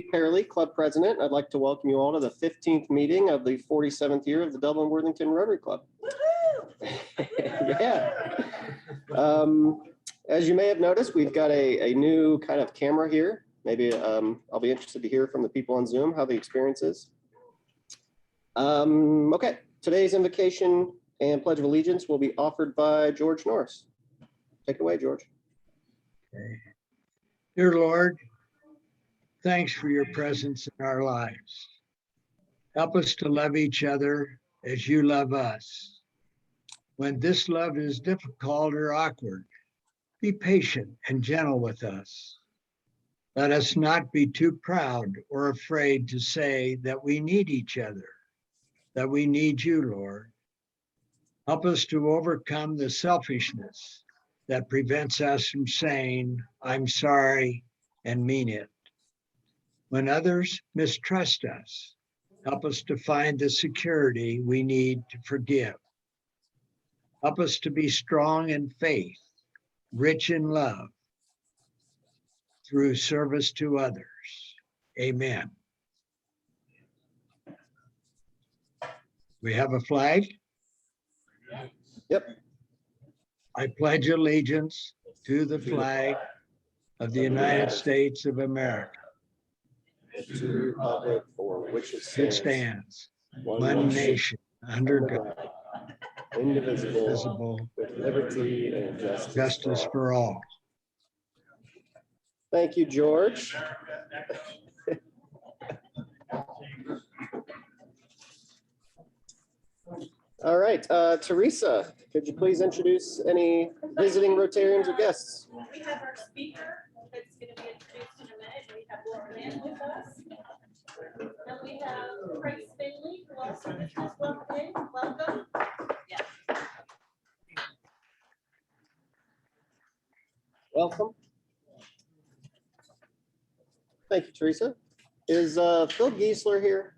Perley, Club President. I'd like to welcome you all to the 15th meeting of the 47th year of the Dublin Worthington Rotary Club. Yeah. As you may have noticed, we've got a new kind of camera here. Maybe I'll be interested to hear from the people on Zoom how the experience is. Okay, today's invocation and Pledge of Allegiance will be offered by George Norris. Take it away, George. Okay. Dear Lord, thanks for your presence in our lives. Help us to love each other as you love us. When this love is difficult or awkward, be patient and gentle with us. Let us not be too proud or afraid to say that we need each other, that we need you, Lord. Help us to overcome the selfishness that prevents us from saying, I'm sorry, and mean it. When others mistrust us, help us to find the security we need to forgive. Help us to be strong in faith, rich in love, through service to others. Amen. We have a flag? Yep. I pledge allegiance to the flag of the United States of America. To the republic for which it It stands, stands, one nation, under God, indivisible, with liberty and justice for all. Thank you, George. All right, Teresa, could you please introduce any visiting Rotarians or guests? We have our speaker that's going to be introduced in a minute. We have Lauren with us. And we have Craig Finley, who also just welcome in. Welcome. Yeah. Welcome. Thank you, Teresa. Is Phil Giesler here?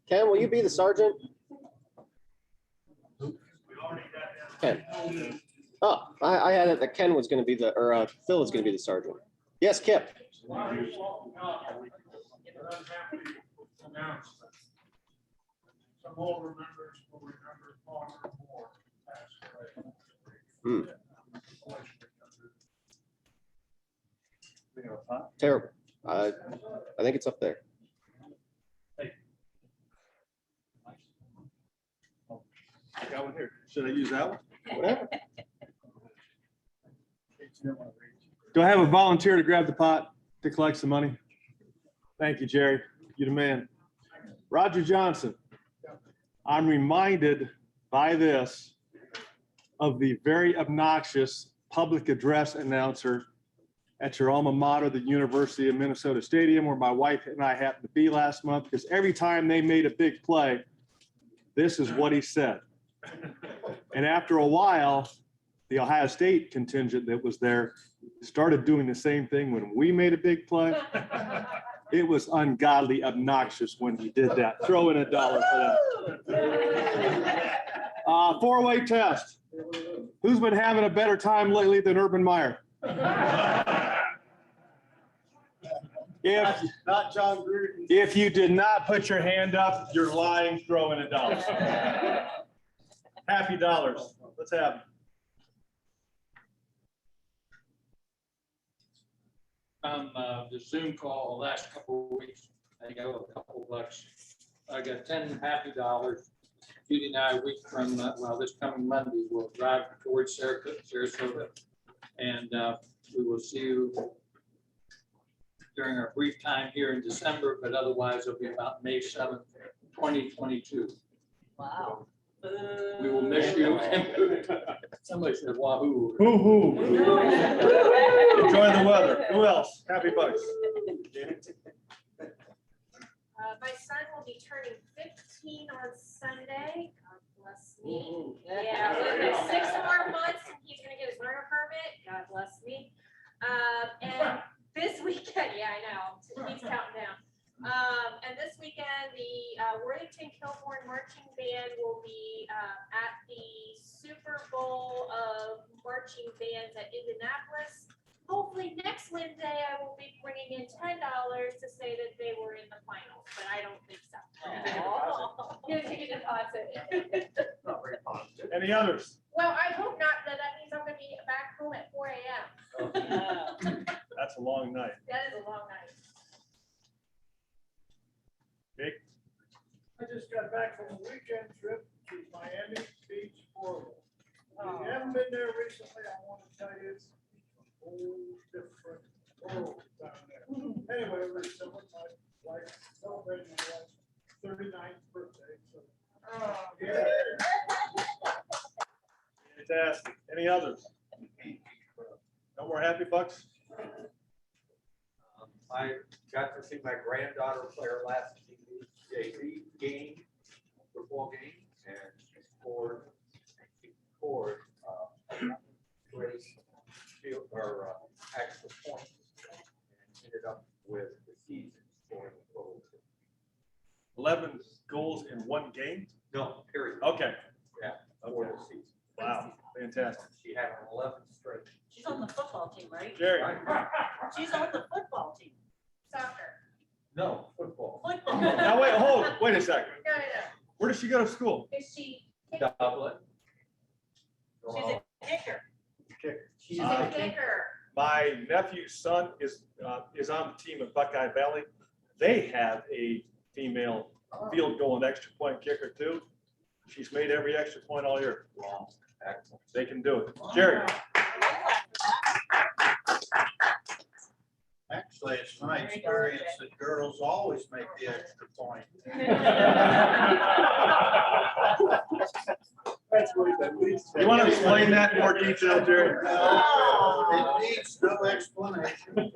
Ken, will you be the sergeant? Ken. Oh, I had it that Ken was going to be the, or Phil is going to be the sergeant. Yes, Kip. Some older members will remember far more passed away. Terrible. I think it's up there. Got one here. Should I use that one? Whatever. Do I have a volunteer to grab the pot to collect some money? Thank you, Jerry. You're the man. Roger Johnson. I'm reminded by this of the very obnoxious public address announcer at your alma mater, the University of Minnesota Stadium, where my wife and I happened to be last month, because every time they made a big play, this is what he said. And after a while, the Ohio State contingent that was there started doing the same thing when we made a big play. It was ungodly obnoxious when he did that. Throw in $1 for that. Four-way test. Who's been having a better time lately than Urban Meyer? Not John Gruden. If you did not put your hand up, you're lying. Throw in $1. Happy dollars. Let's have them. The Zoom call the last couple of weeks, I got a couple bucks. I got 10 happy dollars. Judy and I, a week from, this coming Monday, we'll drive towards Sarasota. And we will see you during our brief time here in December, but otherwise it'll be about May 7th, 2022. Wow. We will miss you. Somebody said wahoo. Hoo-hoo. Enjoy the weather. Who else? Happy bucks. My son will be turning 15 on Sunday. God bless me. Yeah, 6 more months and he's going to get his learner permit. God bless me. And this weekend, yeah, I know. He's counting down. And this weekend, the Worthington Kilbourne Marching Band will be at the Super Bowl of Marching Bands at Indianapolis. next Wednesday, I will be bringing in $10 to say that they were in the finals, but I don't think so. Gonna take a deposit. Not very positive. Any others? Well, I hope not, that means I'm gonna be back home at 4 AM. That's a long night. That is a long night. Vic? I just got back from a weekend trip to Miami Beach, Florida. If you haven't been there recently, I want to tell you it's a whole different world down there. Anyway, it was so much like celebrating my wife's 39th birthday. So, yeah. Fantastic. Any others? No more happy bucks? I got to see my granddaughter play her last JV game, football game, and she scored great field or extra points and ended up with the season scoring a total. 11 goals in one game? No, period. Okay. Yeah, for the season. Wow, fantastic. She had an 11 straight. She's on the football team, right? Jerry? She's on the football team. Soccer. No, football. Football. Now, wait a second. No. Where does she go to school? Is she? Dublin. She's a kicker. She's Uh, a kicker. My nephew's son is on the team at Buckeye Valley. They have a female field goal and extra point kicker too. She's made every extra point all year. Wow, excellent. They can do it. Jerry? Actually, it's my experience that girls always make the extra point. That's what that leads to. You want to explain that in more detail, Jerry? It needs no explanation.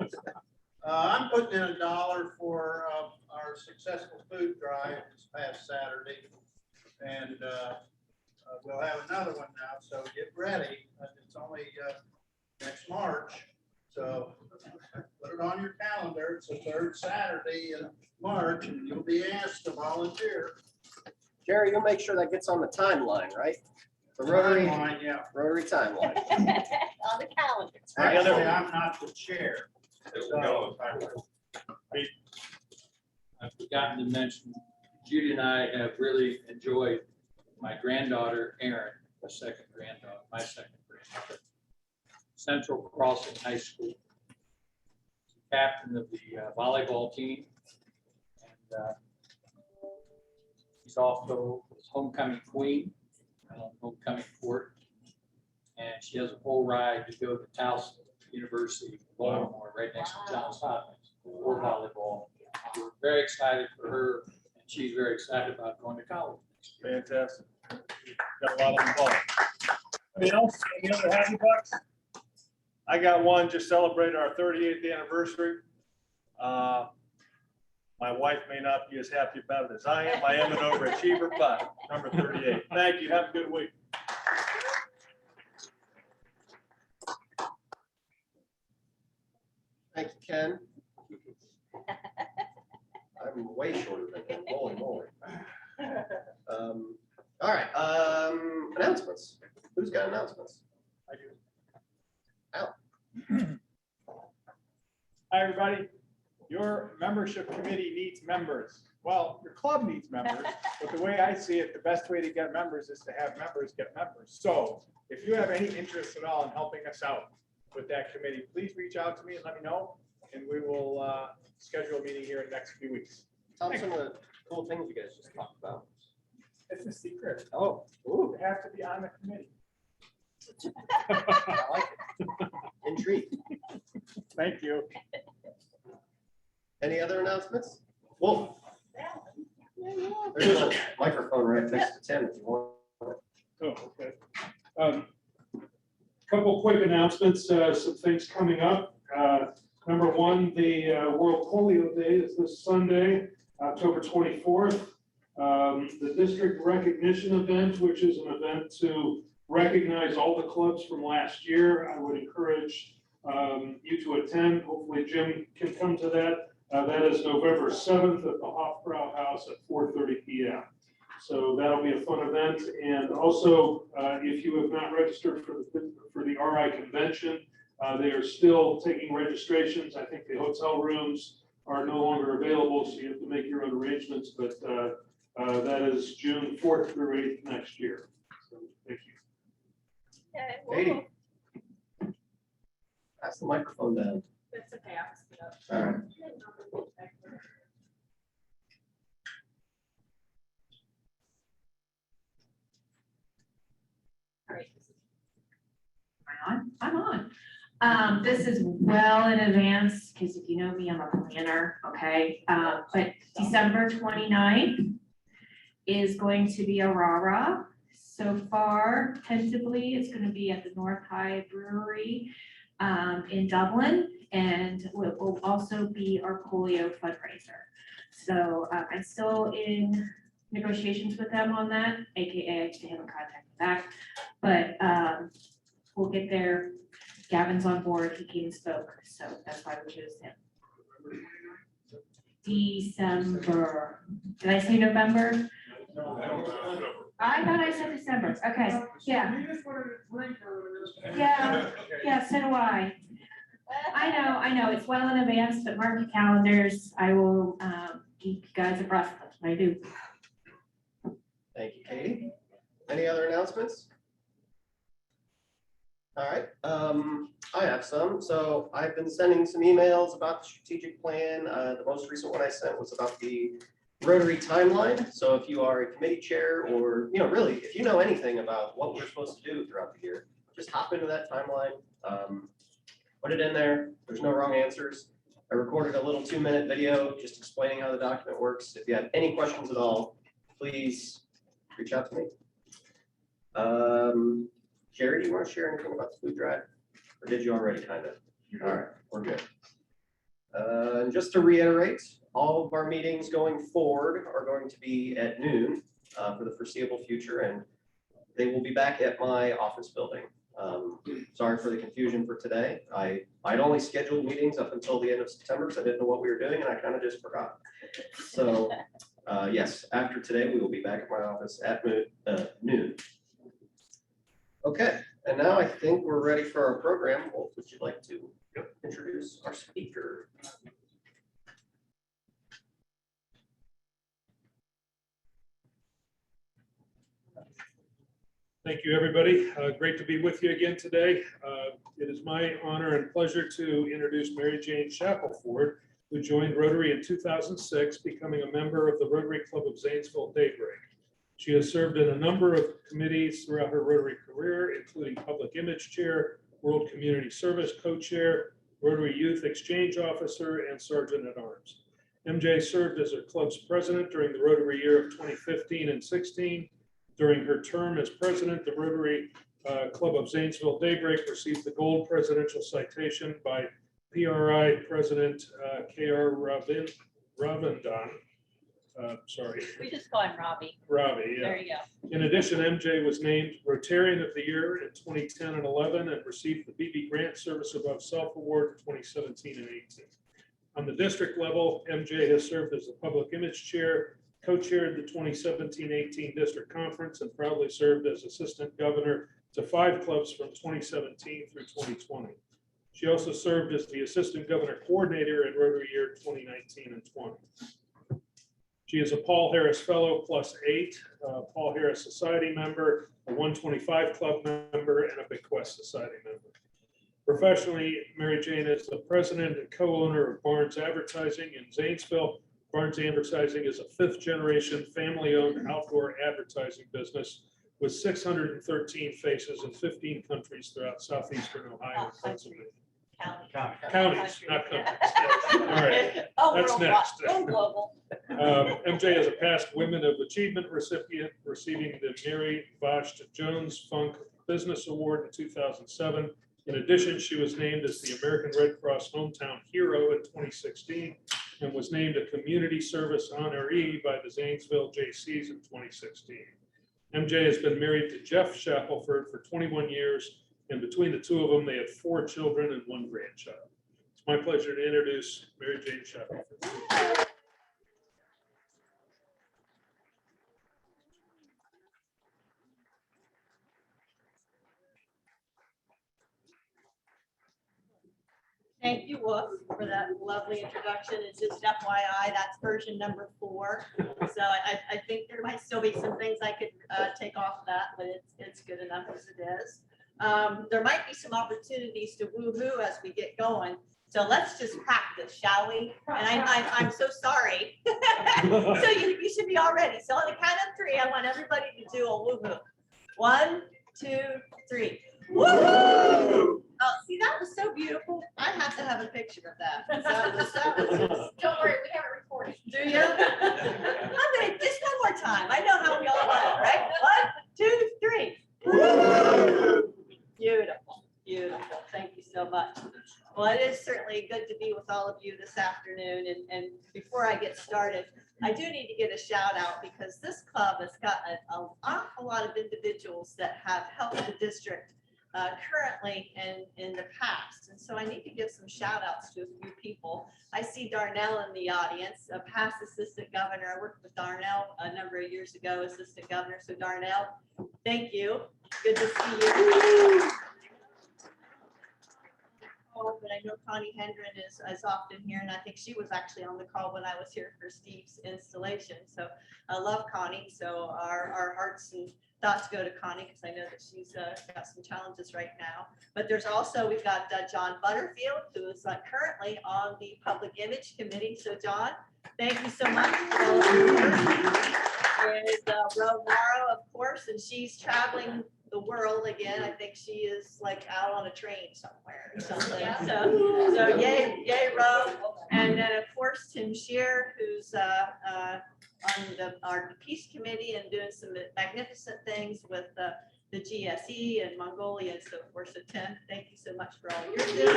I'm putting in $1 for our successful food drive this past Saturday. And we'll have another one now, so get ready. It's only next March. So put it on your calendar. It's the third Saturday in March, and you'll be asked to volunteer. Jerry, you'll make sure that gets on the timeline, right? The Rotary, Timeline, yeah. Rotary timeline. On the calendar. Actually, I'm not the chair. I've forgotten to mention, Judy and I have really enjoyed my granddaughter, Erin, my second granddaughter. Central Crossing High School. Captain of the volleyball team. And she's also homecoming queen, homecoming court. And she has a full ride to go to Towson University, Baltimore, right next to Johns Hopkins for volleyball. We're very excited for her, and she's very excited about going to college. Fantastic. Got a lot of them involved. Anything else? Any other happy bucks? I got one, just celebrated our 38th anniversary. My wife may not be as happy about it as I am. I am an overachiever, but number 38. Thank you. Have a good week. Thank you, Ken. I'm way shorter than him. Holy moly. All right, announcements. Who's got announcements? I do. Al. Hi, everybody. Your membership committee needs members. Well, your club needs members, but the way I see it, the best way to get members is to have members get members. So if you have any interest at all in helping us out with that committee, please reach out to me and let me know, and we will schedule a meeting here in the next few weeks. Tell us some of the cool things you guys just talked about. It's a secret. Oh, You have to be on the committee. I like it. Intrigued. Thank you. Any other announcements? Wolf. There's a microphone right next to Tim if you want. Oh, okay. Couple quick announcements, some things coming up. Number one, the World Polio Day is this Sunday, October 24th. The district recognition event, which is an event to recognize all the clubs from last year. I would encourage you to attend. Hopefully Jim can come to that. That is November 7th at the Hofbrau House at 4:30 p.m. So that'll be a fun event. And also, if you have not registered for the RI convention, They are still taking registrations. I think the hotel rooms are no longer available, so you have to make your own arrangements, but that is June 4th through 8th next year. So, thank you. Katie. Pass the microphone down. It's okay, I'll just get up. All right. All right. I'm on. This is well in advance, because if you know me, I'm a planner, okay? But December 29th is going to be a rah-rah. So far, tentatively, it's going to be at the North High Brewery in Dublin, and it will also be our polio fundraiser. So I'm still in negotiations with them on that, AKA I haven't contacted back, but we'll get there. Gavin's on board, he came and spoke, so that's why we chose him. December, did I say November? I thought I said December, okay, yeah. Yeah, so do I. I know, it's well in advance, but mark your calendars, I will keep you guys abreast of what I do. Thank you, Katie. Any other announcements? All right, I have some. So I've been sending some emails about the strategic plan. The most recent one I sent was about the Rotary timeline. So if you are a committee chair, or, really, if you know anything about what we're supposed to do throughout the year, just hop into that timeline, put it in there. There's no wrong answers. I recorded a little 2-minute video just explaining how the document works. If you have any questions at all, please reach out to me. Jerry, do you want to share anything about the food drive? Or did you already kind of? All right, we're good. And just to reiterate, all of our meetings going forward are going to be at noon for the foreseeable future, and they will be back at my office building. Sorry for the confusion for today. I'd only scheduled meetings up until the end of September because I didn't know what we were doing, and I kind of just forgot. So yes, after today, we will be back at my office at noon. Okay, and now I think we're ready for our program. Wolf, would you like to introduce our speaker? Thank you, everybody. Great to be with you again today. It is my honor and pleasure to introduce Mary Jane Shackelford, who joined Rotary in 2006, becoming a member of the Rotary Club of Zanesville Daybreak. She has served in a number of committees throughout her Rotary career, including Public Image Chair, World Community Service Co-Chair, Rotary Youth Exchange Officer, and Sergeant at Arms. MJ served as her club's president during the Rotary year of 2015 and 16. During her term as president, the Rotary Club of Zanesville Daybreak received the Gold Presidential Citation by PRI President K.R. Ravindan. Sorry. We just call him Robbie. Robbie, yeah. There you go. In addition, MJ was named Rotarian of the Year in 2010 and 11 and received the BB Grant Service Above Self Award in 2017 and 18. On the district level, MJ has served as the Public Image Chair, co-chaired the 2017-18 District Conference, and proudly served as Assistant Governor to 5 clubs from 2017 through 2020. She also served as the Assistant Governor Coordinator in Rotary year 2019 and 20. She is a Paul Harris Fellow +8, Paul Harris Society member, a 125 Club member, and a Bequest Society member. Professionally, Mary Jane is the president and co-owner of Barnes Advertising in Zanesville. Barnes Advertising is a 5th-generation family-owned outdoor advertising business with 613 faces in 15 countries throughout southeastern Ohio and Pennsylvania. Counties, not countries. All right, that's next. Global. MJ is a past Women of Achievement recipient, receiving the Mary Vashta Jones Funk Business Award in 2007. In addition, she was named as the American Red Cross Hometown Hero in 2016 and was named a Community Service Honoree by the Zanesville Jaycees in 2016. MJ has been married to Jeff Shackelford for 21 years, and between the two of them, they have 4 children and 1 grandchild. It's my pleasure to introduce Mary Jane Shackelford. Thank you, Wolf, for that lovely introduction. It's just FYI, that's version number 4. So I think there might still be some things I could take off that, but it's good enough as it is. There might be some opportunities to woo-hoo as we get going. So let's just practice, shall we? And I'm so sorry. So you should be all ready. So on the count of 3, I want everybody to do a woo-hoo. 1, 2, 3. Woo-hoo! Oh, see, that was so beautiful. I have to have a picture of that. That was Don't worry, we have it recorded. do you? I'm gonna, just one more time. I know how we all want it, right? 1, 2, 3. Woo! Beautiful, beautiful. Thank you so much. Well, it is certainly good to be with all of you this afternoon. And before I get started, I do need to get a shout out because this club has got an awful lot of individuals that have helped the district currently and in the past. And so I need to give some shout outs to a few people. I see Darnell in the audience, a past assistant governor. I worked with Darnell a number of years ago, assistant governor. So Darnell, thank you. Good to see you. Oh, but I know Connie Hendren is often here, and I think she was actually on the call when I was here for Steve's installation. So I love Connie. So our hearts and thoughts go to Connie because I know that she's got some challenges right now. But there's also, we've got John Butterfield, who is currently on the Public Image Committee. So John, thank you so much for all of your work. And Ro Morrow, of course, and she's traveling the world again. I think she is like out on a train somewhere or something. Yeah. So yay, Ro. And then of course, Tim Shear, who's on our Peace Committee and doing some magnificent things with the GSE and Mongolia and so forth. So Tim, thank you so much for all you're doing.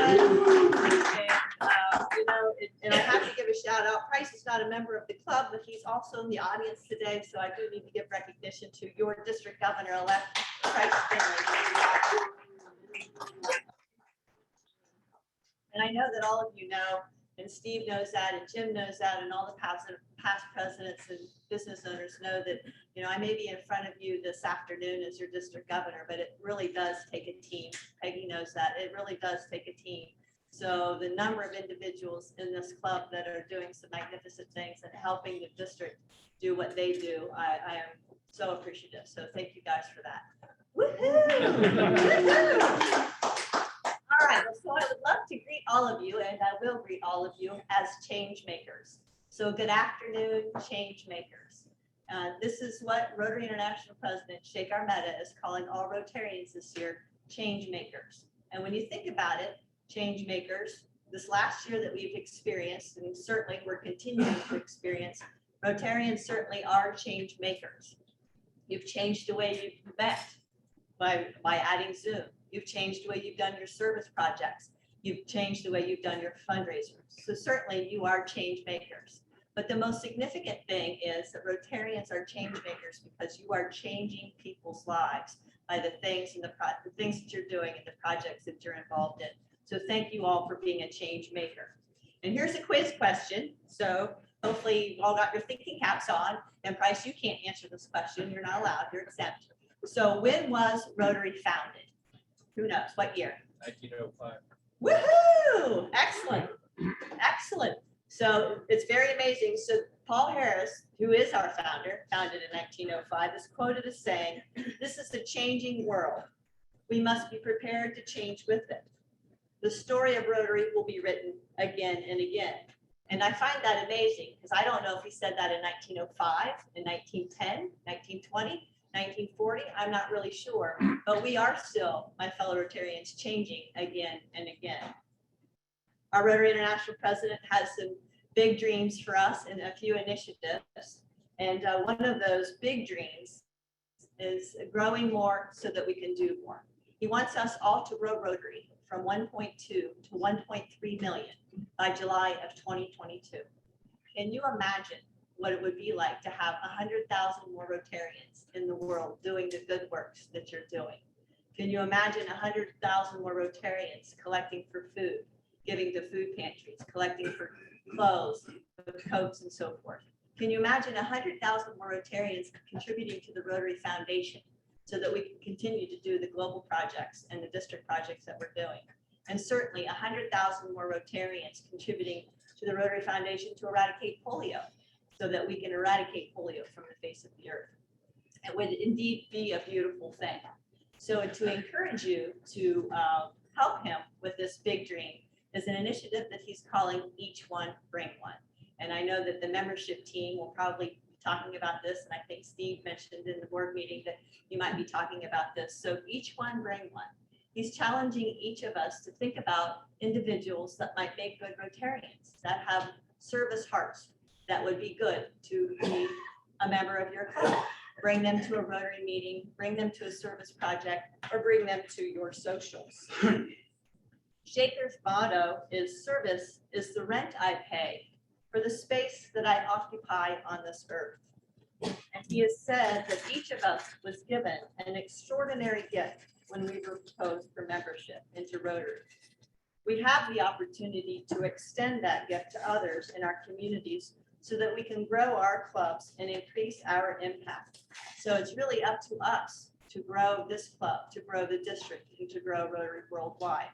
And, and I have to give a shout out. Price is not a member of the club, but he's also in the audience today. So I do need to give recognition to your district governor-elect, Price Finley. And I know that all of you know, and Steve knows that, and Jim knows that, and all the past presidents and business owners know that, I may be in front of you this afternoon as your district governor, but it really does take a team. Peggy knows that. It really does take a team. So the number of individuals in this club that are doing some magnificent things and helping the district do what they do, I am so appreciative. So thank you guys for that. Woohoo! Woohoo! All right, so I would love to greet all of you, and I will greet all of you as change makers. So good afternoon, change makers. This is what Rotary International President Sheikh Armetta is calling all Rotarians this year, change makers. And when you think about it, change makers, this last year that we've experienced, and certainly we're continuing to experience, Rotarians certainly are change makers. You've changed the way you've met by adding Zoom. You've changed the way you've done your service projects. You've changed the way you've done your fundraisers. So certainly you are change makers. But the most significant thing is that Rotarians are change makers because you are changing people's lives by the things and the things that you're doing and the projects that you're involved in. So thank you all for being a change maker. And here's a quiz question. So hopefully you all got your thinking caps on. And Price, you can't answer this question. You're not allowed. You're exempt. So when was Rotary founded? Who knows? What year? 1905. Woohoo! Excellent. Excellent. So it's very amazing. So Paul Harris, who is our founder, founded in 1905, is quoted as saying, "This is a changing world. We must be prepared to change with it. The story of Rotary will be written again and again." And I find that amazing because I don't know if he said that in 1905, in 1910, 1920, 1940, I'm not really sure, but we are still, my fellow Rotarians, changing again and again. Our Rotary International president has some big dreams for us and a few initiatives. And one of those big dreams is growing more so that we can do more. He wants us all to grow Rotary from 1.2 to 1.3 million by July of 2022. Can you imagine what it would be like to have 100,000 more Rotarians in the world doing the good works that you're doing? Can you imagine 100,000 more Rotarians collecting for food, giving to food pantries, collecting for clothes, coats, and so forth? Can you imagine 100,000 more Rotarians contributing to the Rotary Foundation so that we can continue to do the global projects and the district projects that we're doing? And certainly 100,000 more Rotarians contributing to the Rotary Foundation to eradicate polio, so that we can eradicate polio from the face of the earth. It would indeed be a beautiful thing. So to encourage you to help him with this big dream is an initiative that he's calling Each One Bring One. And I know that the membership team will probably be talking about this, and I think Steve mentioned in the board meeting that you might be talking about this. So Each One Bring One. He's challenging each of us to think about individuals that might make good Rotarians, that have service hearts, that would be good to be a member of your club. Bring them to a Rotary meeting, bring them to a service project, or bring them to your socials. Shaker's motto is service is the rent I pay for the space that I occupy on this earth. And he has said that each of us was given an extraordinary gift when we were proposed for membership into Rotary. We have the opportunity to extend that gift to others in our communities so that we can grow our clubs and increase our impact. So it's really up to us to grow this club, to grow the district, and to grow Rotary worldwide.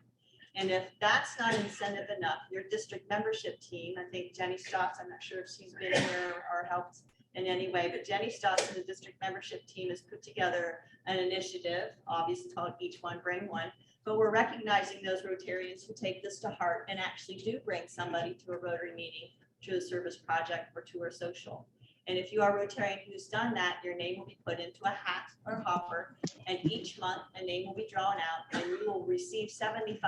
And if that's not incentive enough, your district membership team, I think Jenny Stotts, I'm not sure if she's been here or helped in any way, but Jenny Stotts and the district membership team has put together an initiative, obviously called Each One Bring One, but we're recognizing those Rotarians who take this to heart and actually do bring somebody to a Rotary meeting, to a service project, or to a social. And if you are a Rotarian who's done that, your name will be put into a hat or hopper, and each month a name will be drawn out, and you will receive $75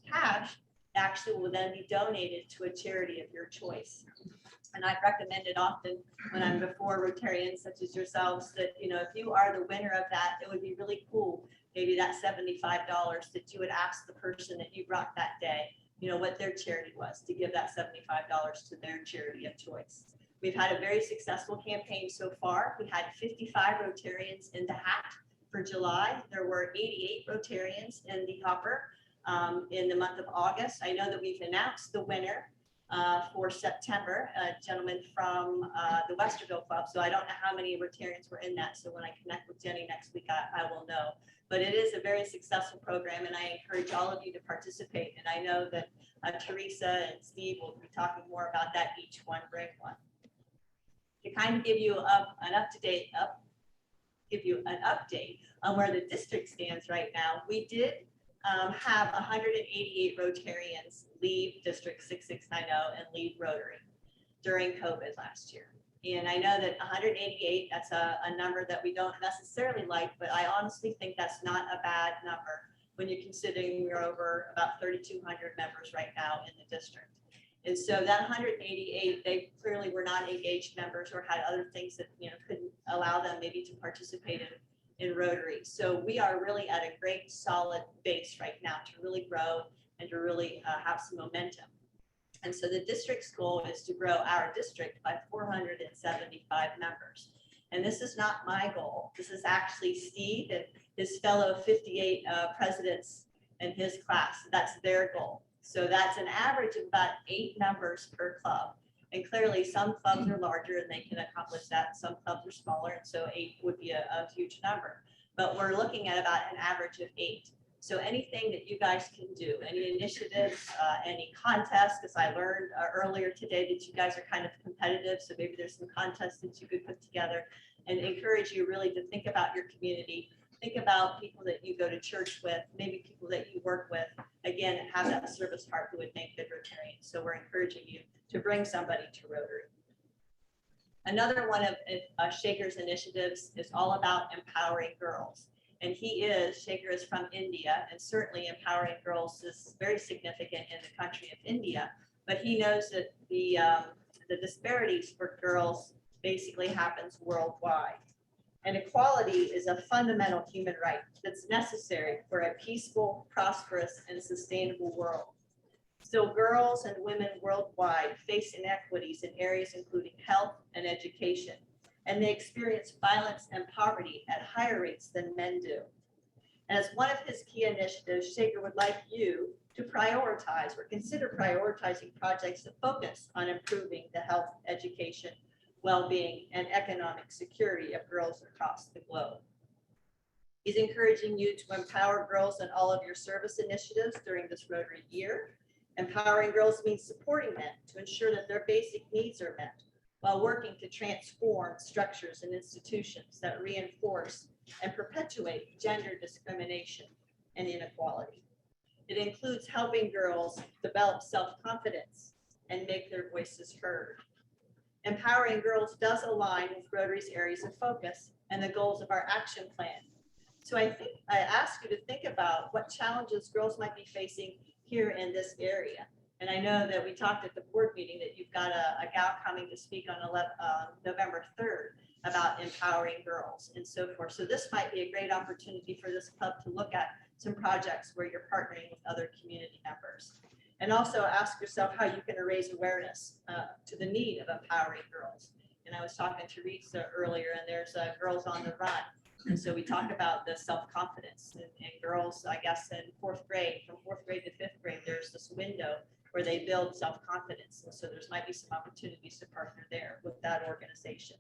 cash. Actually will then be donated to a charity of your choice. And I've recommended often when I'm before Rotarians such as yourselves that, you know, if you are the winner of that, it would be really cool, maybe that $75 that you would ask the person that you brought that day, you know, what their charity was, to give that $75 to their charity of choice. We've had a very successful campaign so far. We had 55 Rotarians in the hat for July. There were 88 Rotarians in the hopper in the month of August. I know that we've announced the winner for September, a gentleman from the Westerville Club. So I don't know how many Rotarians were in that. So when I connect with Jenny next week, I will know. But it is a very successful program, and I encourage all of you to participate. And I know that Teresa and Steve will be talking more about that. Each One Bring One. To kind of give you an update on where the district stands right now, we did have 188 Rotarians leave District 6690 and leave Rotary during COVID last year. And I know that 188, that's a number that we don't necessarily like, but I honestly think that's not a bad number when you're considering we're over about 3,200 members right now in the district. And so that 188, they clearly were not engaged members or had other things that, you know, couldn't allow them maybe to participate in Rotary. So we are really at a great solid base right now to really grow and to really have some momentum. And so the district's goal is to grow our district by 475 members. And this is not my goal. This is actually Steve and his fellow 58 presidents in his class. That's their goal. So that's an average of about 8 members per club. And clearly some clubs are larger and they can accomplish that. Some clubs are smaller. And so 8 would be a huge number. But we're looking at about an average of 8. So anything that you guys can do, any initiatives, any contests, because I learned earlier today that you guys are kind of competitive. So maybe there's some contests that you could put together and encourage you really to think about your community. Think about people that you go to church with, maybe people that you work with, again, have that service heart who would make good Rotarians. So we're encouraging you to bring somebody to Rotary. Another one of Shaker's initiatives is all about empowering girls. And Shaker is from India, and certainly empowering girls is very significant in the country of India. But he knows that the disparities for girls basically happens worldwide. And equality is a fundamental human right that's necessary for a peaceful, prosperous, and sustainable world. So girls and women worldwide face inequities in areas including health and education, and they experience violence and poverty at higher rates than men do. And as one of his key initiatives, Shaker would like you to prioritize or consider prioritizing projects that focus on improving the health, education, well-being, and economic security of girls across the globe. He's encouraging you to empower girls in all of your service initiatives during this Rotary year. Empowering girls means supporting them to ensure that their basic needs are met while working to transform structures and institutions that reinforce and perpetuate gender discrimination and inequality. It includes helping girls develop self-confidence and make their voices heard. Empowering girls does align with Rotary's areas of focus and the goals of our action plan. So I ask you to think about what challenges girls might be facing here in this area. And I know that we talked at the board meeting that you've got a gal coming to speak on November 3rd about empowering girls and so forth. So this might be a great opportunity for this club to look at some projects where you're partnering with other community members. And also ask yourself how you can raise awareness to the need of empowering girls. And I was talking to Rita earlier, and there's Girls on the Run. And so we talk about the self-confidence and girls, I guess, in fourth grade, from fourth grade to fifth grade, there's this window where they build self-confidence. And so there's might be some opportunities to partner there with that organization.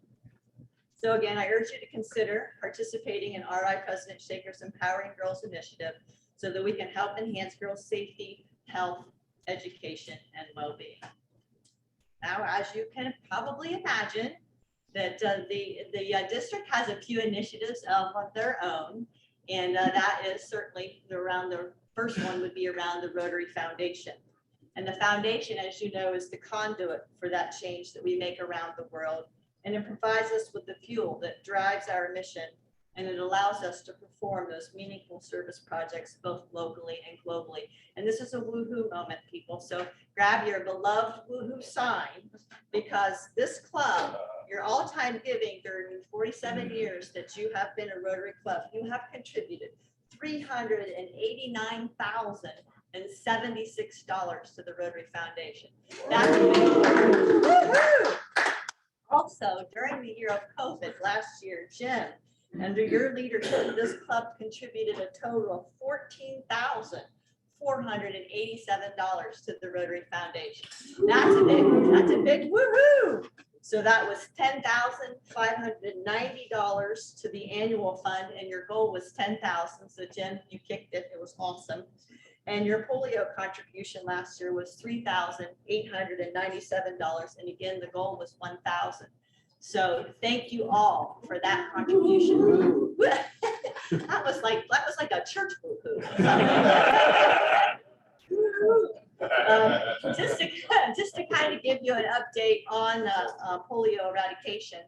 So again, I urge you to consider participating in RI President Shaker's Empowering Girls Initiative so that we can help enhance girls' safety, health, education, and well-being. Now, as you can probably imagine, that the district has a few initiatives of their own, and that is certainly around the first one would be around the Rotary Foundation. And the foundation, as you know, is the conduit for that change that we make around the world, and it provides us with the fuel that drives our mission, and it allows us to perform those meaningful service projects both locally and globally. And this is a woohoo moment, people. So grab your beloved woohoo sign, because this club, your all-time giving during 47 years that you have been a Rotary Club, you have contributed $389,076 to the Rotary Foundation. That's a big one. Woohoo! Also, during the year of COVID last year, Jim, under your leadership, this club contributed a total of $14,487 to the Rotary Foundation. That's a big woohoo! So that was $10,590 to the annual fund, and your goal was $10,000. So Jim, you kicked it. It was awesome. And your polio contribution last year was $3,897. And again, the goal was $1,000. So thank you all for that contribution. that was like a church woohoo. Just to kind of give you an update on polio eradication,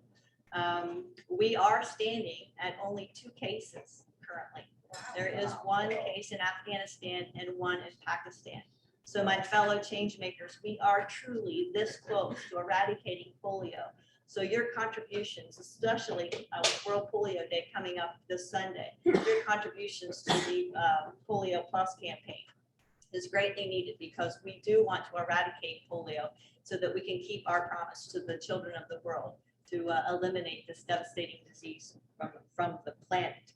we are standing at only 2 cases currently. There is 1 case in Afghanistan and 1 in Pakistan. So my fellow change makers, we are truly this close to eradicating polio. So your contributions, especially with World Polio Day coming up this Sunday, your contributions to the Polio Plus campaign is greatly needed, because we do want to eradicate polio so that we can keep our promise to the children of the world to eliminate this devastating disease from the planet.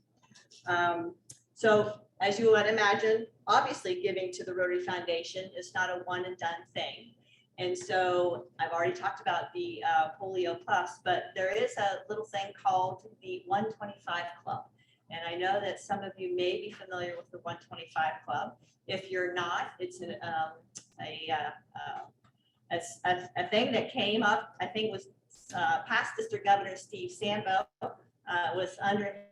So as you would imagine, obviously giving to the Rotary Foundation is not a one and done thing. And so I've already talked about the Polio Plus, but there is a little thing called the 125 Club. And I know that some of you may be familiar with the 125 Club. If you're not, it's a thing that came up, I think was past District Governor Steve Sambo, was under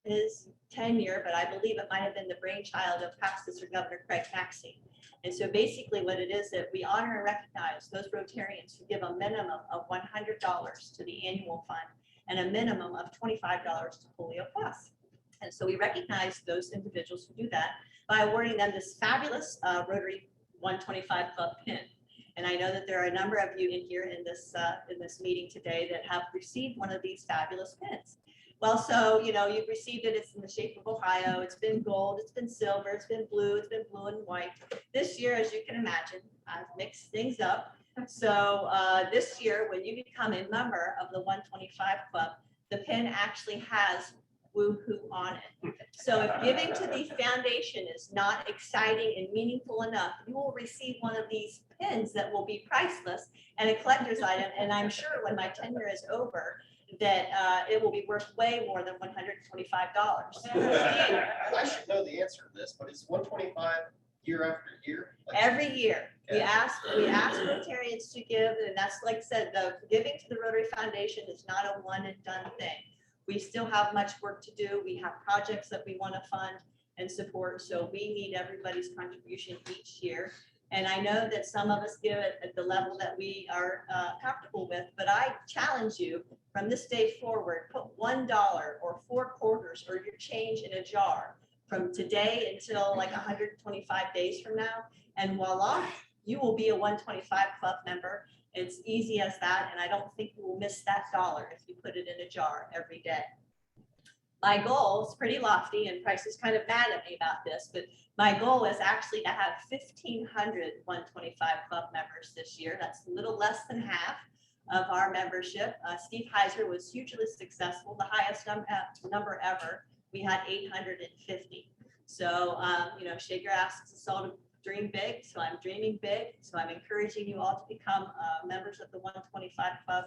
his tenure, but I believe it might have been the brainchild of past District Governor Craig Maxey. And so basically what it is that we honor and recognize those Rotarians who give a minimum of $100 to the annual fund and a minimum of $25 to Polio Plus. And so we recognize those individuals who do that by awarding them this fabulous Rotary 125 Club pin. And I know that there are a number of you in here in this meeting today that have received one of these fabulous pins. Well, so, you know, you've received it. It's in the shape of Ohio. It's been gold. It's been silver. It's been blue. It's been blue and white. This year, as you can imagine, I've mixed things up. So this year, when you become a member of the 125 Club, the pin actually has woohoo on it. So if giving to the foundation is not exciting and meaningful enough, you will receive one of these pins that will be priceless and a collector's item. And I'm sure when my tenure is over, that it will be worth way more than $125. I should know the answer to this, but it's 125 year after year. Like, Every year, we Okay. ask Rotarians to give, and that's like I said, the giving to the Rotary Foundation is not a one and done thing. We still have much work to do. We have projects that we want to fund and support, so we need everybody's contribution each year. And I know that some of us give it at the level that we are comfortable with, but I challenge you from this day forward, put $1 or 4 quarters or your change in a jar from today until like 125 days from now. And voila, you will be a 125 Club member. It's easy as that. And I don't think you will miss that dollar if you put it in a jar every day. My goal is pretty lofty, and Price is kind of mad at me about this, but my goal is actually to have 1,500 125 Club members this year. That's a little less than half of our membership. Steve Heiser was hugely successful, the highest number ever. We had 850. So, you know, shake your asses, it's all to dream big. So I'm dreaming big. So I'm encouraging you all to become members of the 125 Club.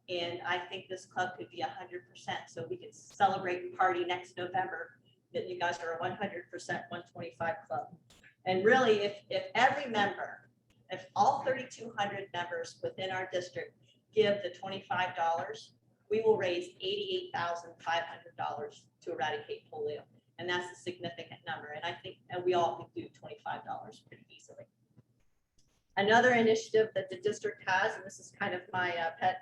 And I think this club could be 100%. So we can celebrate and party next November that you guys are a 100% 125 Club. And really, if every member, if all 3,200 members within our district give the $25, we will raise $88,500 to eradicate polio. And that's a significant number. And I think we all can do $25 pretty easily. Another initiative that the district has, and this is kind of my pet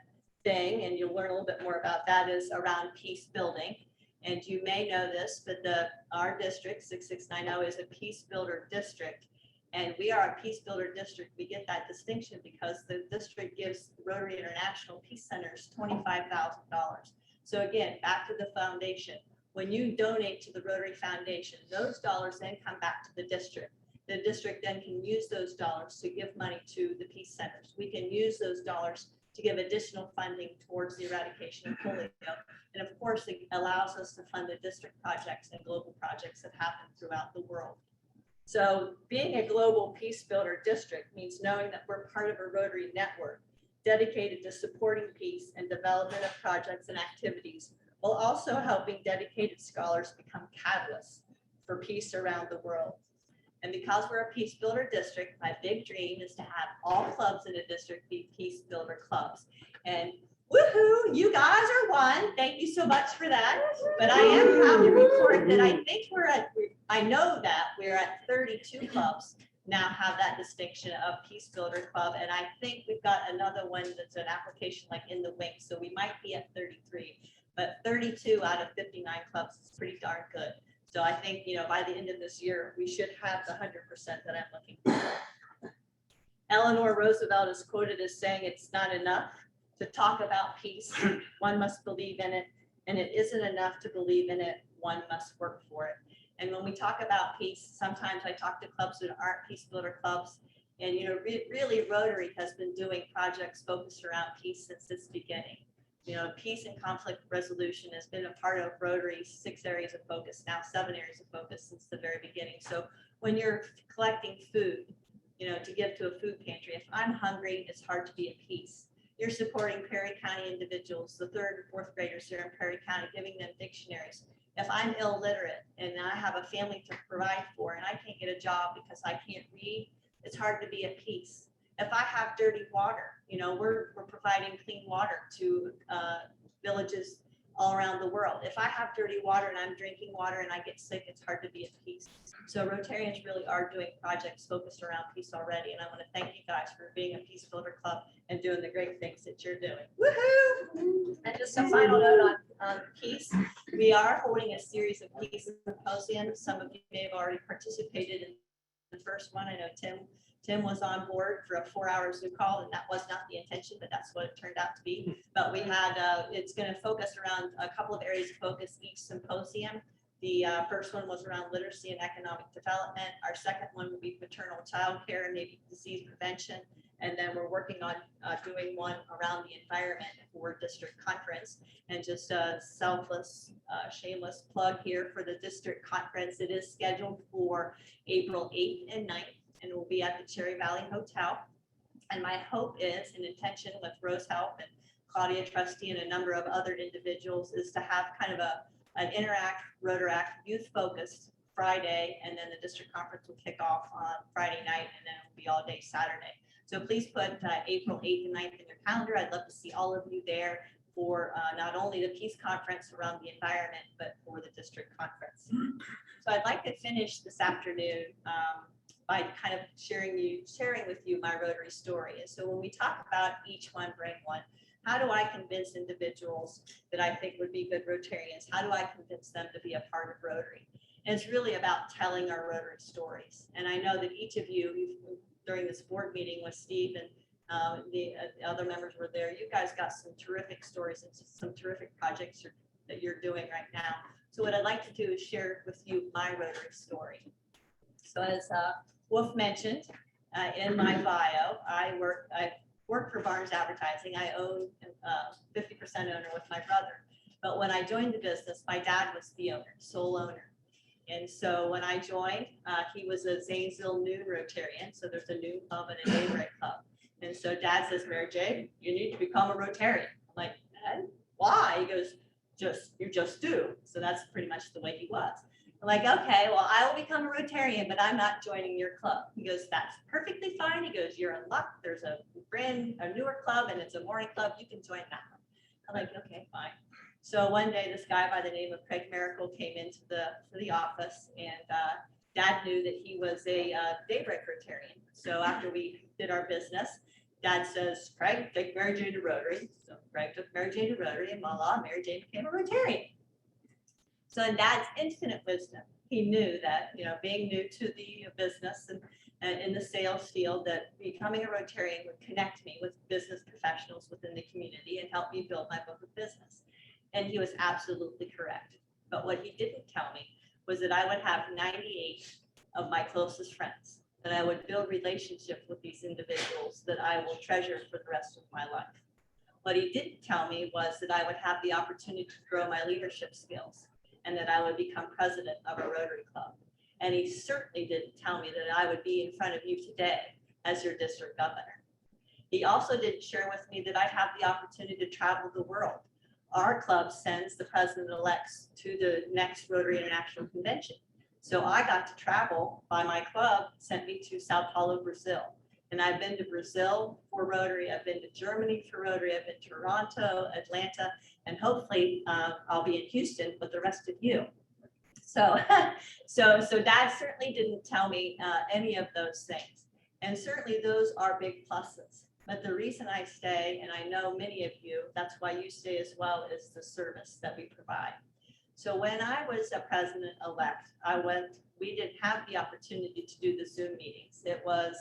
thing, and you'll learn a little bit more about that, is around peace building. And you may know this, but our district 6690 is a peace builder district. And we are a peace builder district. We get that distinction because the district gives Rotary International Peace Centers $25,000. So again, back to the foundation. When you donate to the Rotary Foundation, those dollars then come back to the district. The district then can use those dollars to give money to the peace centers. We can use those dollars to give additional funding towards the eradication of polio. And of course, it allows us to fund the district projects and global projects that happen throughout the world. So being a global peace builder district means knowing that we're part of a Rotary network dedicated to supporting peace and development of projects and activities, while also helping dedicated scholars become catalysts for peace around the world. And because we're a peace builder district, my big dream is to have all clubs in a district be peace builder clubs. And woohoo, you guys are one. Thank you so much for that. But I am proud to report that I know that we're at 32 clubs now have that distinction of peace builder club. And I think we've got another one that's an application like in the wing. So we might be at 33, but 32 out of 59 clubs is pretty darn good. So I think, you know, by the end of this year, we should have the 100% that I'm looking for. Eleanor Roosevelt is quoted as saying, "It's not enough to talk about peace. One must believe in it. And it isn't enough to believe in it. One must work for it." And when we talk about peace, sometimes I talk to clubs that aren't peace builder clubs. And, you know, really Rotary has been doing projects focused around peace since its beginning. You know, peace and conflict resolution has been a part of Rotary's 6 areas of focus, now 7 areas of focus since the very beginning. So when you're collecting food, you know, to give to a food pantry, if I'm hungry, it's hard to be at peace. You're supporting Perry County individuals, the 3rd and 4th graders here in Perry County, giving them dictionaries. If I'm illiterate and I have a family to provide for and I can't get a job because I can't read, it's hard to be at peace. If I have dirty water, you know, we're providing clean water to villages all around the world. If I have dirty water and I'm drinking water and I get sick, it's hard to be at peace. So Rotarians really are doing projects focused around peace already. And I want to thank you guys for being a peace builder club and doing the great things that you're doing. Woohoo! And just a final note on peace. We are holding a series of peace symposiums. Some of you may have already participated in the first one. I know Tim was on board for a 4-hour Zoom call, and that was not the intention, but that's what it turned out to be. But we had, it's going to focus around a couple of areas of focus each symposium. The first one was around literacy and economic development. Our second one will be maternal child care and maybe disease prevention. And then we're working on doing one around the environment for district conference. And just a selfless, shameless plug here for the district conference. It is scheduled for April 8th and 9th. And we'll be at the Cherry Valley Hotel. And my hope is, in intention with Rose Health and Claudia trustee and a number of other individuals, is to have kind of an Interact, Rotaract, youth-focused Friday, and then the district conference will kick off on Friday night, and then it'll be all day Saturday. So please put April 8th and 9th in your calendar. I'd love to see all of you there for not only the peace conference around the environment, but for the district conference. So I'd like to finish this afternoon by kind of sharing with you my Rotary story. And so when we talk about each one bring one, how do I convince individuals that I think would be good Rotarians? How do I convince them to be a part of Rotary? And it's really about telling our Rotary stories. And I know that each of you, during this board meeting with Steve and the other members were there, you guys got some terrific stories and some terrific projects that you're doing right now. So what I'd like to do is share with you my Rotary story. So as Wolf mentioned in my bio, I work for Barnes Advertising. I own 50% owner with my brother. But when I joined the business, my dad was the owner, sole owner. And so when I joined, he was a Zanesville Noon Rotarian. So there's a noon club and a daybreak club. And so Dad says, Mary Jane, you need to become a Rotarian. I'm like, Dad, why? He goes, you just do. So that's pretty much the way he was. I'm like, okay, well, I will become a Rotarian, but I'm not joining your club. He goes, that's perfectly fine. He goes, you're in luck. There's a newer club and it's a morning club. You can join that one. I'm like, okay, fine. So one day, this guy by the name of Craig Miracle came into the office, and Dad knew that he was a daybreak Rotarian. So after we did our business, Dad says, Craig, take Mary Jane to Rotary. So Craig took Mary Jane to Rotary, and voila, Mary Jane became a Rotarian. So in Dad's infinite wisdom, he knew that, being new to the business and in the sales field, that becoming a Rotarian would connect me with business professionals within the community and help me build my book of business. And he was absolutely correct. But what he didn't tell me was that I would have 98 of my closest friends, that I would build relationships with these individuals that I will treasure for the rest of my life. What he didn't tell me was that I would have the opportunity to grow my leadership skills and that I would become president of a Rotary Club. And he certainly didn't tell me that I would be in front of you today as your district governor. He also didn't share with me that I'd have the opportunity to travel the world. Our club sends the president-elects to the next Rotary International Convention. So I got to travel by my club, sent me to Sao Paulo, Brazil. And I've been to Brazil for Rotary. I've been to Germany for Rotary. I've been to Toronto, Atlanta, and hopefully I'll be in Houston with the rest of you. So Dad certainly didn't tell me any of those things. And certainly those are big pluses. But the reason I stay, and I know many of you, that's why you stay as well, is the service that we provide. So when I was a president-elect, we didn't have the opportunity to do the Zoom meetings. It was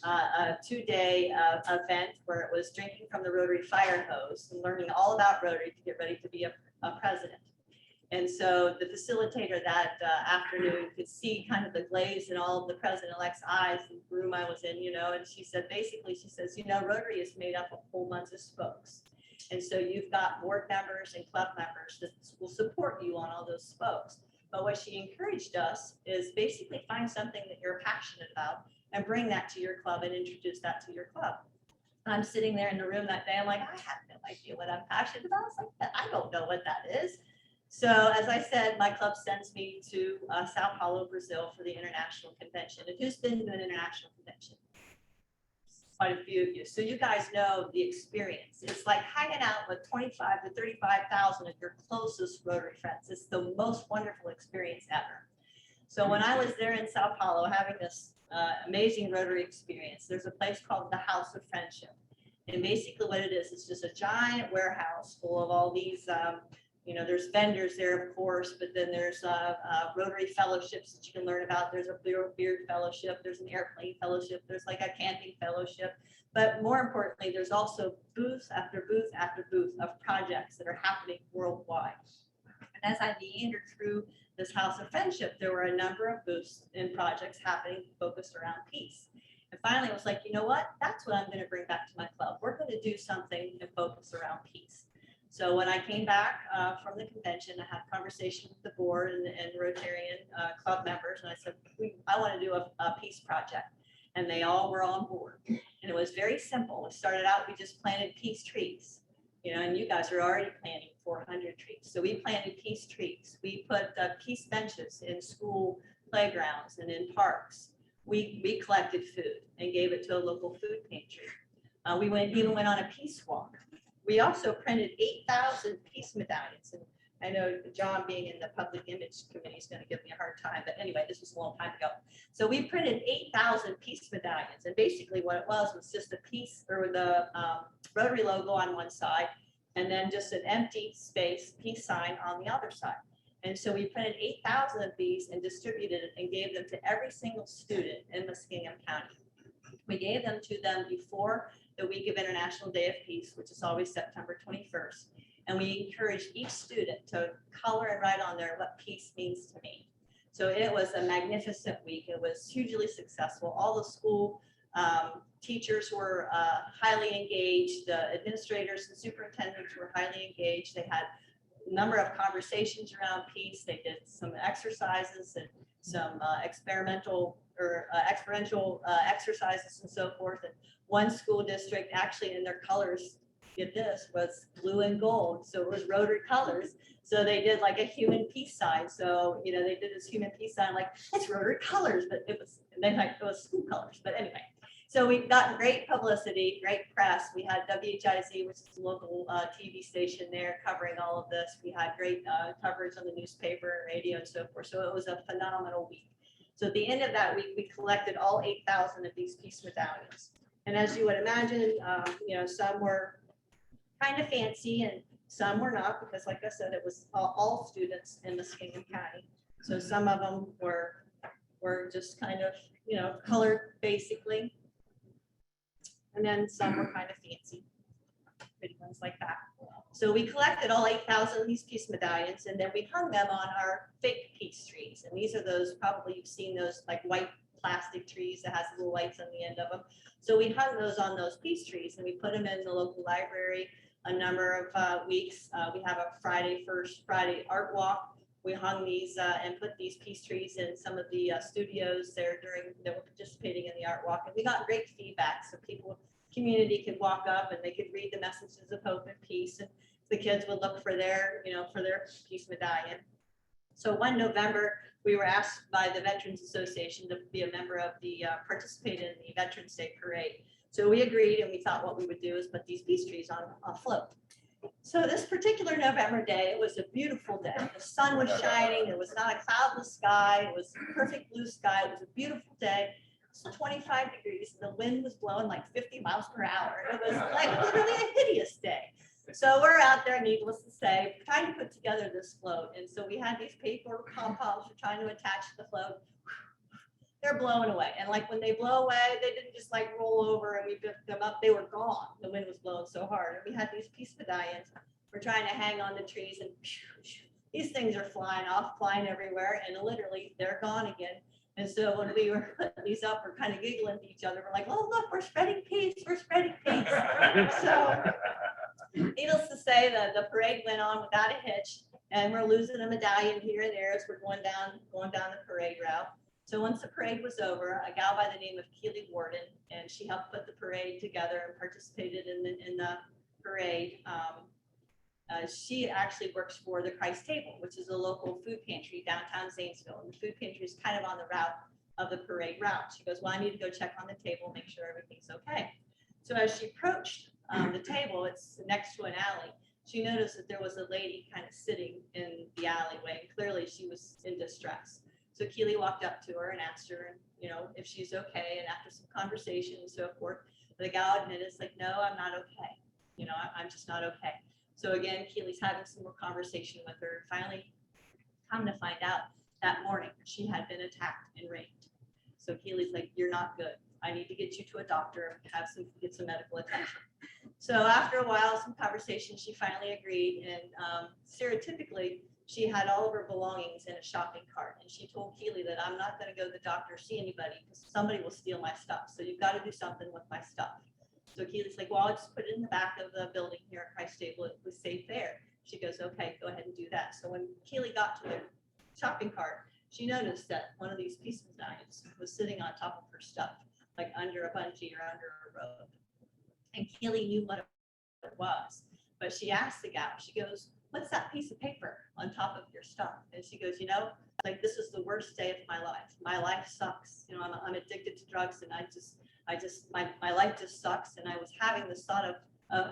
a 2-day event where it was drinking from the Rotary fire hose and learning all about Rotary to get ready to be a president. And so the facilitator that afternoon could see kind of the glaze in all of the president-elect's eyes in the room I was in, and she said, Rotary is made up of a whole bunch of spokes. And so you've got board members and club members that will support you on all those spokes. But what she encouraged us is basically find something that you're passionate about and bring that to your club and introduce that to your club. I'm sitting there in the room that day. I'm like, I have no idea what I'm passionate about. It's like, I don't know what that is. So as I said, my club sends me to Sao Paulo, Brazil for the international convention. And who's been to an international convention? Quite a few of you. So you guys know the experience. It's like hanging out with 25 to 35,000 of your closest Rotary friends. It's the most wonderful experience ever. So when I was there in Sao Paulo having this amazing Rotary experience, there's a place called the House of Friendship. And basically what it is, it's just a giant warehouse full of all these there's vendors there, of course, but then there's Rotary fellowships that you can learn about. There's a beard fellowship, there's an airplane fellowship, there's like a camping fellowship. But more importantly, there's also booth after booth after booth of projects that are happening worldwide. And as I meandered through this House of Friendship, there were a number of booths and projects happening focused around peace. And finally, I was like, you know what? That's what I'm going to bring back to my club. We're going to do something and focus around peace. So when I came back from the convention, I had a conversation with the board and Rotarian club members, and I said, I want to do a peace project. And they all were on board. And it was very simple. It started out, we just planted peace trees. and you guys are already planting 400 trees. So we planted peace trees. We put peace benches in school playgrounds and in parks. We collected food and gave it to a local food pantry. We even went on a peace walk. We also printed 8,000 peace medallions. And I know John, being in the public image committee, is going to give me a hard time. But anyway, this was a long time ago. So we printed 8,000 peace medallions. And basically what it was just a piece, or the Rotary logo on one side, and then just an empty space peace sign on the other side. And so we printed 8,000 of these and distributed it and gave them to every single student in Muskingum County. We gave them to them before the week of International Day of Peace, which is always September 21st. And we encourage each student to color and write on there what peace means to me. So it was a magnificent week. It was hugely successful. All the school teachers were highly engaged. The administrators and superintendents were highly engaged. They had a number of conversations around peace. They did some exercises and some experiential exercises and so forth. And one school district actually, in their colors, get this, was blue and gold. So it was Rotary colors. So they did like a human peace sign. So, they did this human peace sign, like it's Rotary colors, but it was, and then like it was school colors. But anyway, so we've gotten great publicity, great press. We had WHIZ, which is a local TV station there, covering all of this. We had great coverage on the newspaper and radio and so forth. So it was a phenomenal week. So at the end of that week, we collected all 8,000 of these peace medallions. And as you would imagine, some were kind of fancy and some were not, because like I said, it was all students in Muskingum County. So some of them were just kind of, colored basically. And then some were kind of fancy, pretty ones like that. So we collected all 8,000 of these peace medallions, and then we hung them on our fake peace trees. And these are those, probably you've seen those like white plastic trees that has little lights on the end of them. So we hung those on those peace trees, and we put them in the local library a number of weeks. We have a Friday art walk. We hung these and put these peace trees in some of the studios there that were participating in the art walk. And we got great feedback. So community could walk up and they could read the messages of hope and peace. And the kids would look for their peace medallion. So one November, we were asked by the Veterans Association to be a member of participate in the Veterans Day Parade. So we agreed, and we thought what we would do is put these peace trees on a float. So this particular November day, it was a beautiful day. The sun was shining. There was not a cloud in the sky. It was perfect blue sky. It was a beautiful day. It was 25 degrees. And the wind was blowing like 50 miles per hour. It was like literally a hideous day. So we're out there, needless to say, trying to put together this float. And so we had these paper pom-poms we're trying to attach to the float. They're blowing away. And like when they blow away, they didn't just like roll over and we picked them up. They were gone. The wind was blowing so hard. And we had these peace medallions. We're trying to hang on the trees, and these things are flying off, flying everywhere. And literally they're gone again. And so when we were putting these up, we're kind of giggling to each other. We're like, oh, look, we're spreading peace. We're spreading peace. So needless to say, the parade went on without a hitch, and we're losing a medallion here and there as we're going down the parade route. So once the parade was over, a gal by the name of Keely Warden, and she helped put the parade together and participated in the parade. She actually works for the Christ Table, which is a local food pantry downtown Zanesville. And the food pantry is kind of on the route of the parade route. She goes, well, I need to go check on the table, make sure everything's okay. So as she approached the table, it's next to an alley. She noticed that there was a lady kind of sitting in the alleyway. And clearly she was in distress. So Keely walked up to her and asked her, if she's okay. And after some conversation and so forth, the gal admitted, it's like, no, I'm not okay. I'm just not okay. So again, Keely's having some more conversation with her. Finally, come to find out that morning, she had been attacked and raped. So Keely's like, you're not good. I need to get you to a doctor and get some medical attention. So after a while, some conversation, she finally agreed. And stereotypically, she had all of her belongings in a shopping cart. And she told Keely that I'm not going to go to the doctor or see anybody because somebody will steal my stuff. So you've got to do something with my stuff. So Keely's like, well, I'll just put it in the back of the building here at Christ Table. It was safe there. She goes, okay, go ahead and do that. So when Keely got to the shopping cart, she noticed that one of these peace medallions was sitting on top of her stuff, like under a bungee or under a rope. And Keely knew what it was. But she asked the gal, she goes, what's that piece of paper on top of your stuff? And she goes, you know, like, this is the worst day of my life. My life sucks. You know, I'm addicted to drugs, and my life just sucks. And I was having this thought of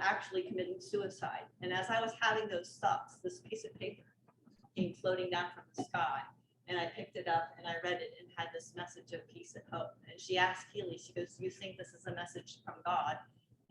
actually committing suicide. And as I was having those thoughts, this piece of paper came floating down from the sky. And I picked it up and I read it and had this message of peace and hope. And she asked Keely, she goes, do you think this is a message from God?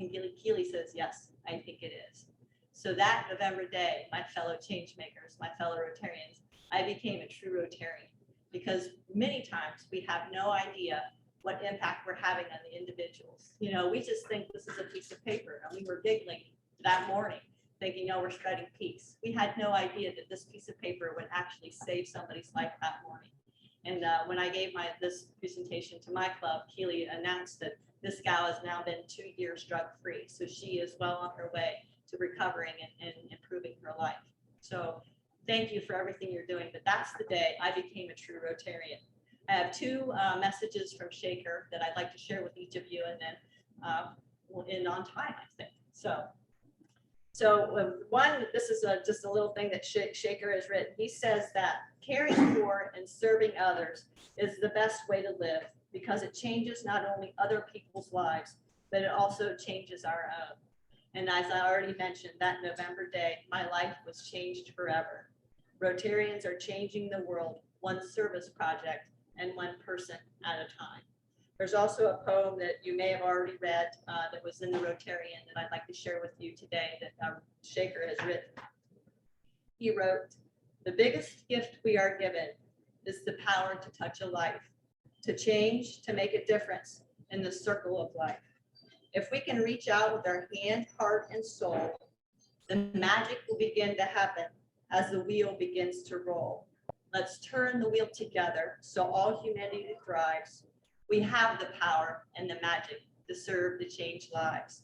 And Keely says, yes, I think it is. So that November day, my fellow change makers, my fellow Rotarians, I became a true Rotarian, because many times we have no idea what impact we're having on the individuals. You know, we just think this is a piece of paper, and we were giggling that morning, thinking, oh, we're spreading peace. We had no idea that this piece of paper would actually save somebody's life that morning. And when I gave this presentation to my club, Keely announced that this gal has now been 2 years drug-free. So she is well on her way to recovering and improving her life. So thank you for everything you're doing. But that's the day I became a true Rotarian. I have two messages from Shaker that I'd like to share with each of you, and then we'll end on time, I think. So one, this is just a little thing that Shaker has written. He says that caring for and serving others is the best way to live, because it changes not only other people's lives, but it also changes our own. And as I already mentioned, that November day, my life was changed forever. Rotarians are changing the world, one service project and one person at a time. There's also a poem that you may have already read that was in the Rotarian that I'd like to share with you today that Shaker has written. He wrote, "The biggest gift we are given is the power to touch a life, to change, to make a difference in the circle of life. If we can reach out with our hand, heart, and soul, the magic will begin to happen as the wheel begins to roll. Let's turn the wheel together so all humanity thrives. We have the power and the magic to serve to change lives."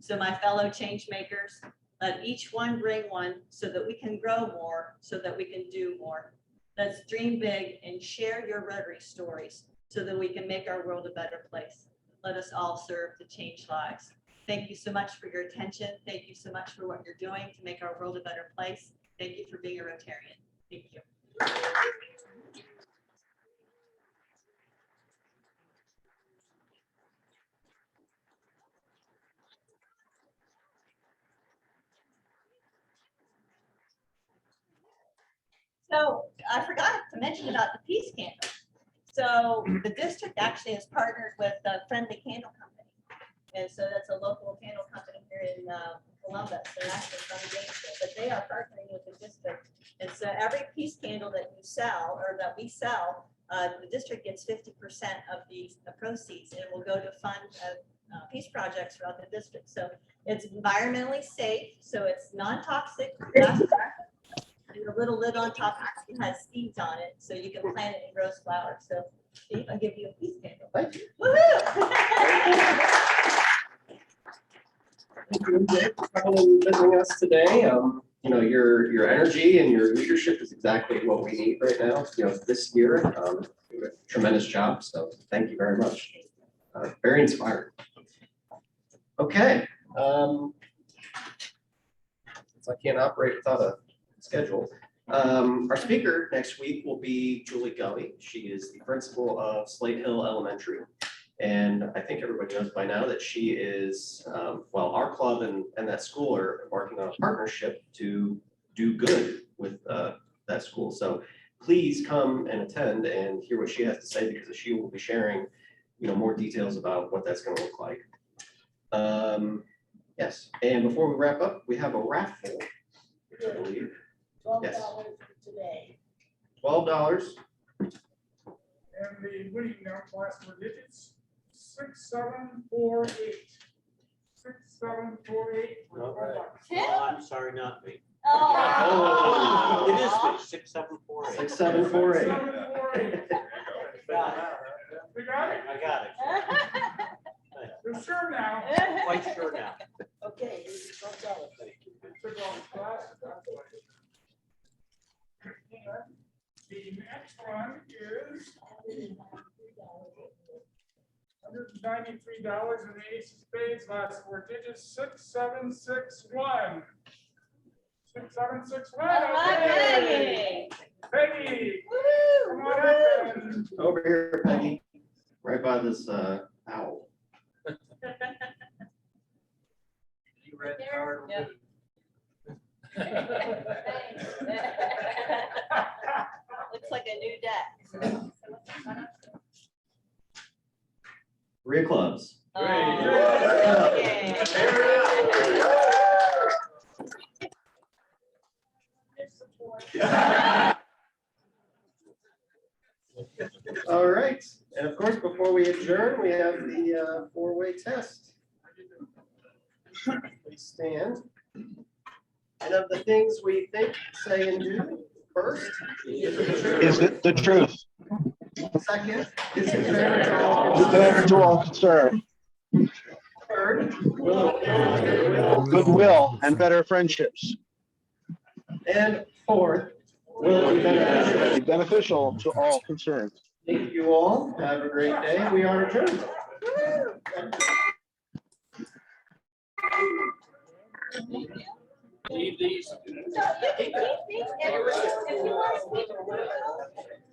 So my fellow change makers, let each one bring one so that we can grow more, so that we can do more. Let's dream big and share your Rotary stories so that we can make our world a better place. Let us all serve to change lives. Thank you so much for your attention. Thank you so much for what you're doing to make our world a better place. Thank you for being a Rotarian. Thank you. So I forgot to mention about the peace candle. So the district actually has partnered with the Friendly Candle Company. And so that's a local candle company here in Columbus. They're actually from Gainesville, but they are partnering with the district. And so every peace candle that you sell, or that we sell, the district gets 50% of the proceeds, and it will go to fund peace projects throughout the district. So it's environmentally safe, so it's non-toxic. And the little lid on top actually has seeds on it, so you can plant it and grow flowers. So Steve, I'll give you a peace candle. Thank you. Woohoo! Thank you, Jay, for coming and visiting us today. You know, your energy and your leadership is exactly what we need right now. You know, this year, you did a tremendous job. So thank you very much. Very inspiring. Okay. Since I can't operate without a schedule. Our speaker next week will be Julie Gully. She is the principal of Slate Hill Elementary. And I think everybody knows by now that she is, well, our club and that school are embarking on a partnership to do good with that school. So please come and attend and hear what she has to say, because she will be sharing, you know, more details about what that's going to look like. Yes, and before we wrap up, we have a raffle, I believe. Yes. $12 today. $12. And the winning last four digits, 6748. 6748. All right. Tim? Oh, I'm sorry, not me. Oh. It is me, 6748. 6748. 6748. You got it? I got it. You're sure now? Quite sure now. Okay. Here's your $12. Thank you. Took all the classes, that's why. The next one is $193.80, last four digits, 6761. 6761. All right, Okay. Peggy. Peggy, Woo! come on up. and- Over here, Peggy, right by this owl. You read card. Yeah. Looks like a new deck. 3 of clubs. Oh, Great. yeah. All right, and of course, before we adjourn, we have the 4-way test. Please stand. And of the things we think, say, and do, first Is it the truth? Second is fair to all Is it fair to all concerned? Third, Goodwill and better friendships. and fourth, will it be Be beneficial to all concerned. Thank you all. Have a great day. We are adjourned. Leave these. So you can keep these, if you want to keep them.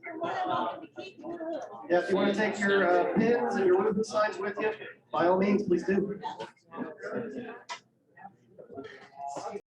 You're more than welcome to keep them. Yeah, if you want to take your pins and your wooden signs with you, by all means, please do.